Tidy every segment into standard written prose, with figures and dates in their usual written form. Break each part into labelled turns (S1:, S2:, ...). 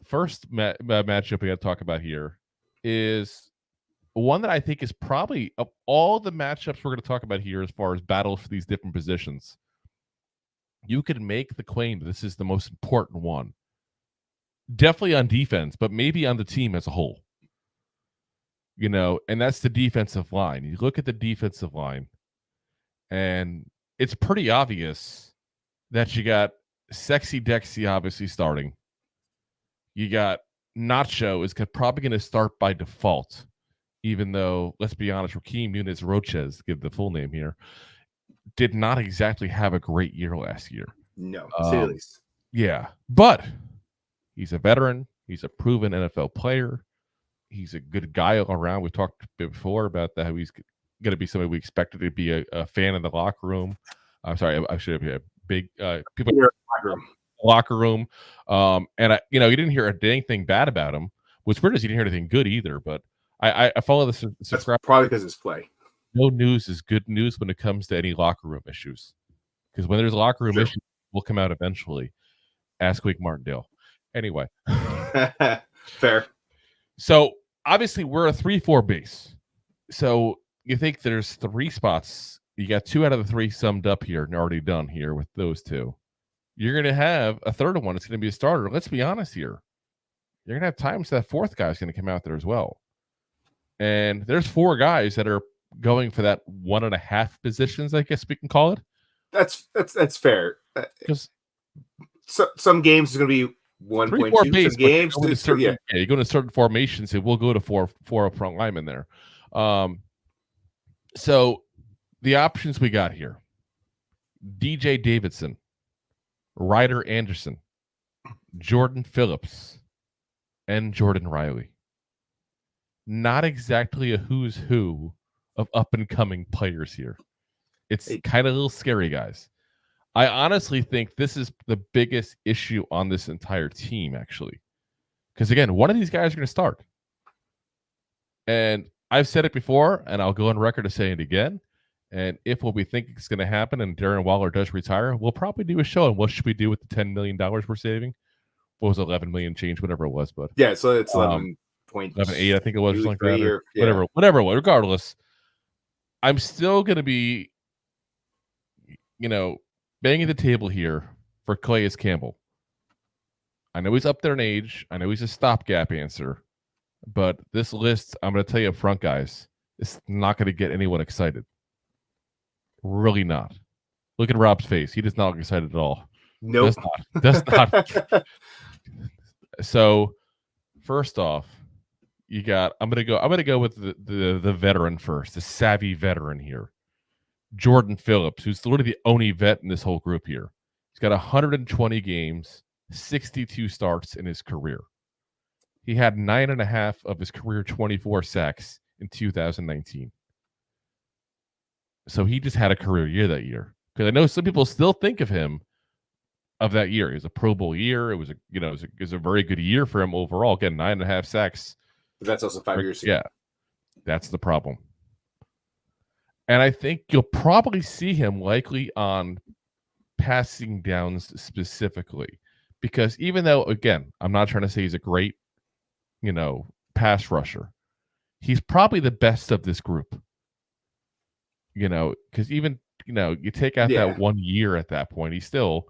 S1: first matchup we got to talk about here is one that I think is probably, of all the matchups we're going to talk about here as far as battles for these different positions, you could make the claim that this is the most important one. Definitely on defense, but maybe on the team as a whole. And that's the defensive line. You look at the defensive line, and it's pretty obvious that you got Sexy Dexy obviously starting. You got Nacho is probably going to start by default, even though, let's be honest, Rakeem Nunez-Roches, give the full name here, did not exactly have a great year last year.
S2: No, to say the least.
S1: Yeah, but he's a veteran. He's a proven NFL player. He's a good guy all around. We talked before about that, how he's going to be somebody we expected to be a fan in the locker room. I'm sorry, I should have a big people in the locker room. And you didn't hear a dang thing bad about him. What's weird is you didn't hear anything good either. But I follow this.
S2: That's probably because it's play.
S1: No news is good news when it comes to any locker room issues, because when there's locker room issues, will come out eventually. Ask Wake Martindale. Anyway,
S2: fair.
S1: So obviously we're a 3-4 base. So you think there's 3 spots. You got 2 out of the 3 summed up here and already done here with those 2. You're going to have a third one. It's going to be a starter. Let's be honest here. You're going to have times that 4th guy is going to come out there as well. And there's 4 guys that are going for that 1.5 positions, I guess we can call it.
S2: That's fair. Because some games is going to be 1.2
S1: base
S2: games.
S1: You go to certain formations, it will go to 4 up front linemen there. So the options we got here: DJ Davidson, Ryder Anderson, Jordon Phillips, and Jordon Riley. Not exactly a who's who of up and coming players here. It's kind of a little scary, guys. I honestly think this is the biggest issue on this entire team, actually. Because, again, one of these guys are going to start. And I've said it before, and I'll go on record to say it again. And if what we think is going to happen and Darren Waller does retire, we'll probably do a show on what should we do with the $10 million we're saving. What was it, 11 million change, whatever it was. But
S2: yeah, so it's 11.8,
S1: I think it was, like that, or whatever it was. Regardless, I'm still going to be, banging the table here for Calais Campbell. I know he's up there in age. I know he's a stopgap answer. But this list, I'm going to tell you up front, guys, it's not going to get anyone excited. Really not. Look at Rob's face. He does not look excited at all.
S2: Nope.
S1: Does not. So, first off, I'm going to go with the veteran first, the savvy veteran here. Jordon Phillips, who's literally the only vet in this whole group here. He's got 120 games, 62 starts in his career. He had 9.5 of his career 24 sacks in 2019. So he just had a career year that year. Because I know some people still think of him of that year. It was a Pro Bowl year. It was a very good year for him overall. Again, 9.5 sacks.
S2: But that's also 5 years ago.
S1: Yeah, that's the problem. And I think you'll probably see him likely on passing downs specifically. Because even though, again, I'm not trying to say he's a great, pass rusher, he's probably the best of this group. Because even, you take out that 1 year at that point, he still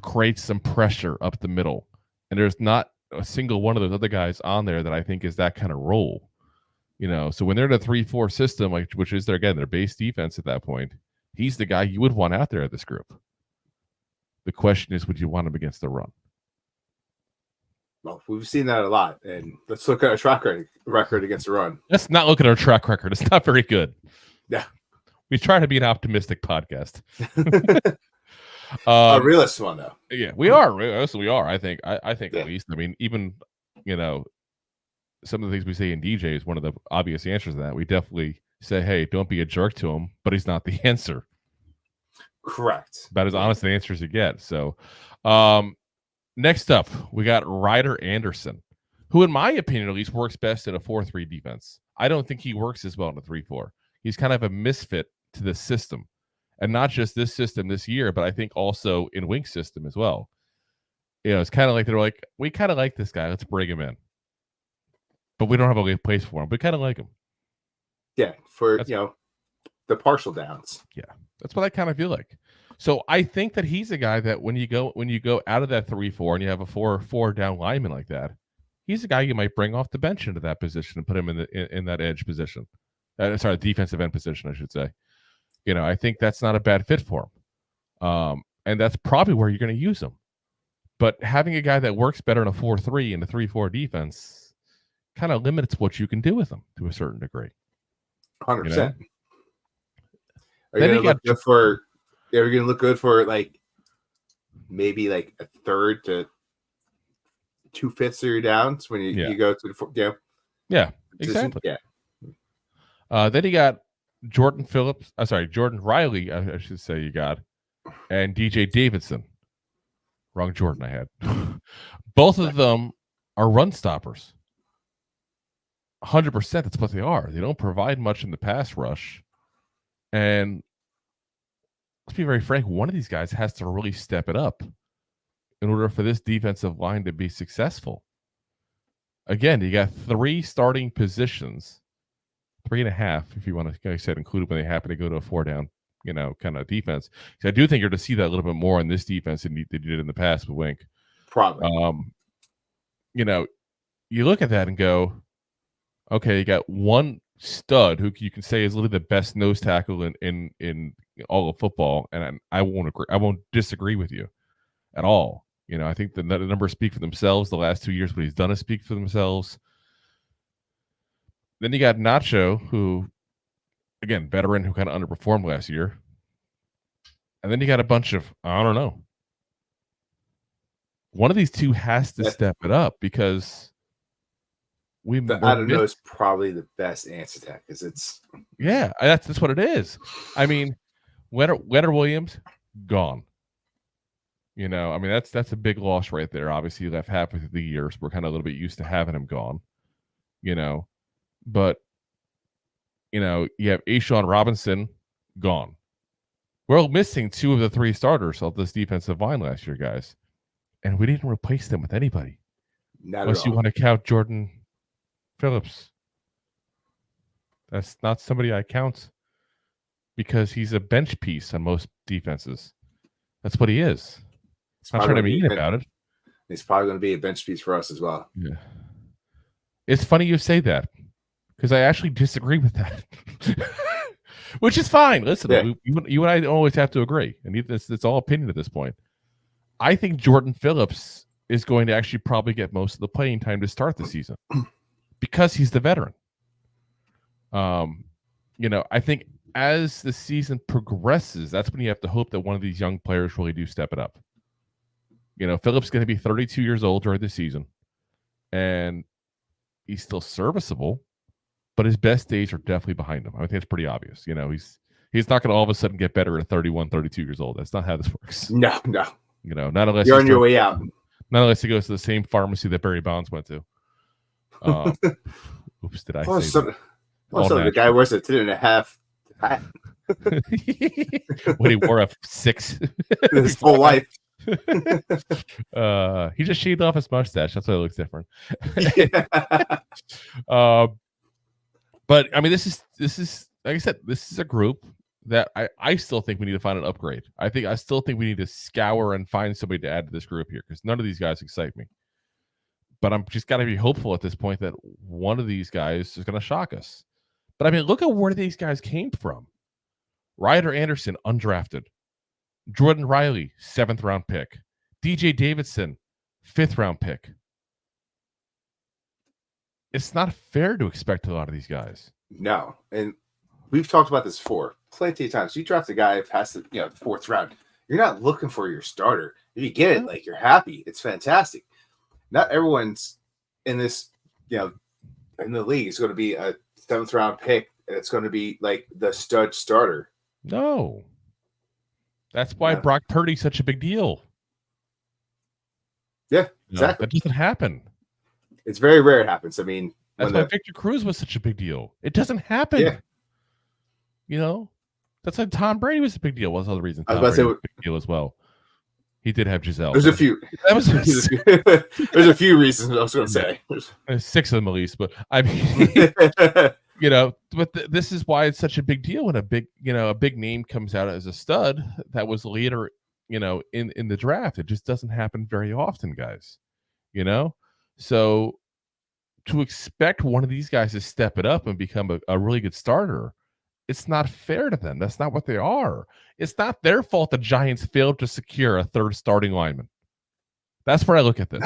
S1: creates some pressure up the middle. And there's not a single one of those other guys on there that I think is that kind of role. So when they're in a 3-4 system, which is their base defense at that point, he's the guy you would want out there at this group. The question is, would you want him against the run?
S2: Well, we've seen that a lot, and let's look at our track record against the run.
S1: Let's not look at our track record. It's not very good.
S2: Yeah.
S1: We try to be an optimistic podcast.
S2: A realist one, though.
S1: Yeah, we are. We are. I think at least. I mean, even, some of the things we say in DJ is one of the obvious answers to that. We definitely say, hey, don't be a jerk to him, but he's not the answer.
S2: Correct.
S1: About as honest an answer as you get. So, next up, we got Ryder Anderson, who, in my opinion, at least works best in a 4-3 defense. I don't think he works as well in a 3-4. He's kind of a misfit to the system. And not just this system this year, but I think also in Wink's system as well. it's kind of like they're like, we kind of like this guy. Let's bring him in. But we don't have a place for him. We kind of like him.
S2: Yeah, the partial downs.
S1: Yeah, that's what I kind of feel like. So I think that he's a guy that when you go out of that 3-4 and you have a 4 down lineman like that, he's a guy you might bring off the bench into that position and put him in that edge position. Defensive end position, I should say. I think that's not a bad fit for him. And that's probably where you're going to use him. But having a guy that works better in a 4-3 and a 3-4 defense kind of limits what you can do with him to a certain degree.
S2: 100%. Are you going to look good for like maybe like a third to 2/5 of your downs when you go to the
S1: Yeah, exactly.
S2: Yeah.
S1: Then you got Jordon Riley, I should say you got, and DJ Davidson. Wrong Jordan I had. Both of them are run stoppers. 100%, that's what they are. They don't provide much in the pass rush. And let's be very frank, one of these guys has to really step it up in order for this defensive line to be successful. Again, you got 3 starting positions, 3.5 if you want to, like I said, include it when they happen to go to a 4 down, kind of defense. Because I do think you're to see that a little bit more in this defense than you did in the past with Wink.
S2: Probably.
S1: You look at that and go, okay, you got one stud who you can say is literally the best nose tackle in all of football, and I won't agree. I won't disagree with you at all. I think the numbers speak for themselves. The last 2 years, what he's done is speak for themselves. Then you got Nacho, who, again, veteran who kind of underperformed last year. And then you got a bunch of, I don't know. One of these two has to step it up because
S2: I don't know is probably the best answer to that because it's.
S1: Yeah, that's what it is. I mean, Leonard Williams, gone. That's a big loss right there. Obviously, he left half of the year, so we're kind of a little bit used to having him gone. But you have Ashawn Robinson gone. We're missing 2 of the 3 starters of this defensive line last year, guys, and we didn't replace them with anybody. Unless you want to count Jordon Phillips. That's not somebody I count because he's a bench piece on most defenses. That's what he is. I'm not trying to be mean about it.
S2: He's probably going to be a bench piece for us as well.
S1: Yeah. It's funny you say that because I actually disagree with that, which is fine. Listen, you and I don't always have to agree, and it's all opinion at this point. I think Jordon Phillips is going to actually probably get most of the playing time to start the season because he's the veteran. I think as the season progresses, that's when you have to hope that one of these young players really do step it up. Phillips is going to be 32 years old during the season, and he's still serviceable, but his best days are definitely behind him. I think it's pretty obvious. He's not going to all of a sudden get better at 31, 32 years old. That's not how this works.
S2: No.
S1: Not unless
S2: you're on your way out.
S1: Not unless he goes to the same pharmacy that Barry Bonds went to. Oops, did I say that?
S2: The guy wears a 10.5 hat.
S1: When he wore a 6
S2: his whole life.
S1: He just shaved off his mustache. That's why it looks different. But I mean, this is like I said, this is a group that I still think we need to find an upgrade. I still think we need to scour and find somebody to add to this group here because none of these guys excite me. But I'm just got to be hopeful at this point that one of these guys is going to shock us. But I mean, look at where these guys came from. Ryder Anderson, undrafted. Jordon Riley, 7th round pick. DJ Davidson, 5th round pick. It's not fair to expect a lot of these guys.
S2: No. And we've talked about this before plenty of times. You draft a guy past the 4th round. You're not looking for your starter. If you get it, like you're happy. It's fantastic. Not everyone's in this, in the league is going to be a 7th round pick. And it's going to be like the stud starter.
S1: No. That's why Brock Purdy's such a big deal.
S2: Yeah, exactly.
S1: That doesn't happen.
S2: It's very rare it happens. I mean,
S1: that's why Victor Cruz was such a big deal. It doesn't happen. Yeah. That's why Tom Brady was a big deal. What's the other reason? Tom Brady was a big deal as well. He did have Giselle.
S2: There's a few.
S1: That was
S2: There's a few reasons I was going to say.
S1: Six of them at least, but I mean, you know, but this is why it's such a big deal when a big name comes out as a stud that was later, you know, in the draft. It just doesn't happen very often, guys. You know, so to expect one of these guys to step it up and become a really good starter, it's not fair to them. That's not what they are. It's not their fault the Giants failed to secure a third starting lineman. That's where I look at this.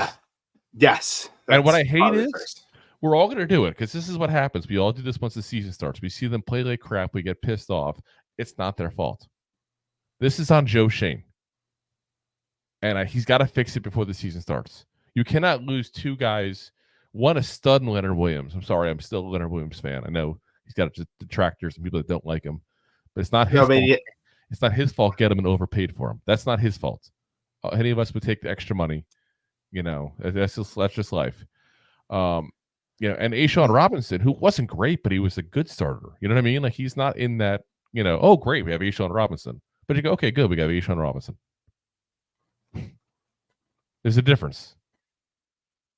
S2: Yes.
S1: And what I hate is we're all going to do it because this is what happens. We all do this once the season starts. We see them play like crap. We get pissed off. It's not their fault. This is on Joe Schoen. And he's got to fix it before the season starts. You cannot lose two guys, one a stud and Leonard Williams. I'm sorry, I'm still a Leonard Williams fan. I know he's got detractors and people that don't like him, but it's not his fault. It's not his fault. Get him and overpaid for him. That's not his fault. Any of us would take the extra money. You know, that's just life. You know, and A'Shawn Robinson, who wasn't great, but he was a good starter. You know what I mean? Like he's not in that. You know, oh great, we have A'Shawn Robinson, but you go, okay, good, we got A'Shawn Robinson. There's a difference.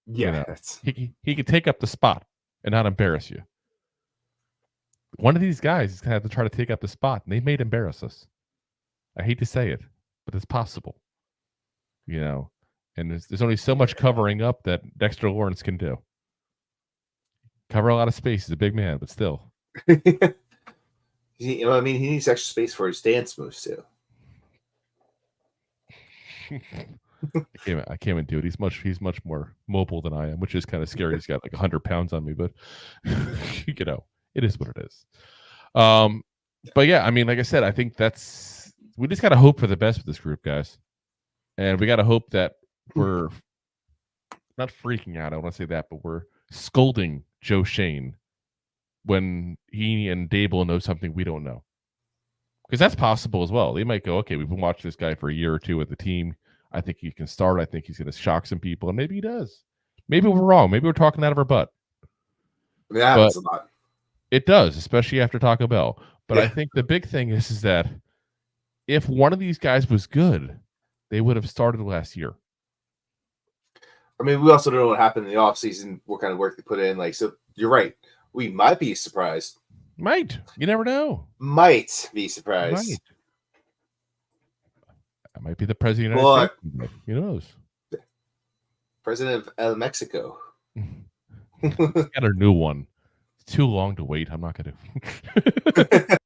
S2: Yeah,
S1: you know, he could take up the spot and not embarrass you. One of these guys is going to have to try to take up the spot, and they may embarrass us. I hate to say it, but it's possible. You know, and there's only so much covering up that Dexter Lawrence can do. Cover a lot of space. He's a big man, but still.
S2: You know, I mean, he needs extra space for his dance moves too.
S1: I can't even do it. He's much more mobile than I am, which is kind of scary. He's got like 100 pounds on me, but you know, it is what it is. But yeah, I mean, like I said, I think we just gotta hope for the best with this group, guys, and we gotta hope that we're not freaking out. I don't want to say that, but we're scolding Joe Schoen when he and Dable know something we don't know, because that's possible as well. They might go, okay, we've been watching this guy for a year or two with the team. I think he can start. I think he's going to shock some people, and maybe he does. Maybe we're wrong. Maybe we're talking out of our butt.
S2: Yeah, that's a lot.
S1: It does, especially after Taco Bell. But I think the big thing is that if one of these guys was good, they would have started last year.
S2: I mean, we also don't know what happened in the offseason, what kind of work they put in. Like, so you're right. We might be surprised.
S1: Might. You never know.
S2: Might be surprised.
S1: Might. That might be the president of the United States. Who knows?
S2: President of Mexico.
S1: Got a new one. It's too long to wait. I'm not going to.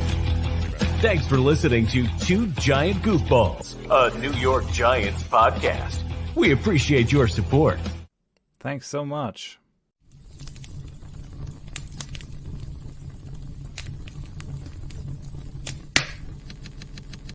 S3: Thanks for listening to Two Giant Goofballs, a New York Giants podcast. We appreciate your support.
S4: Thanks so much.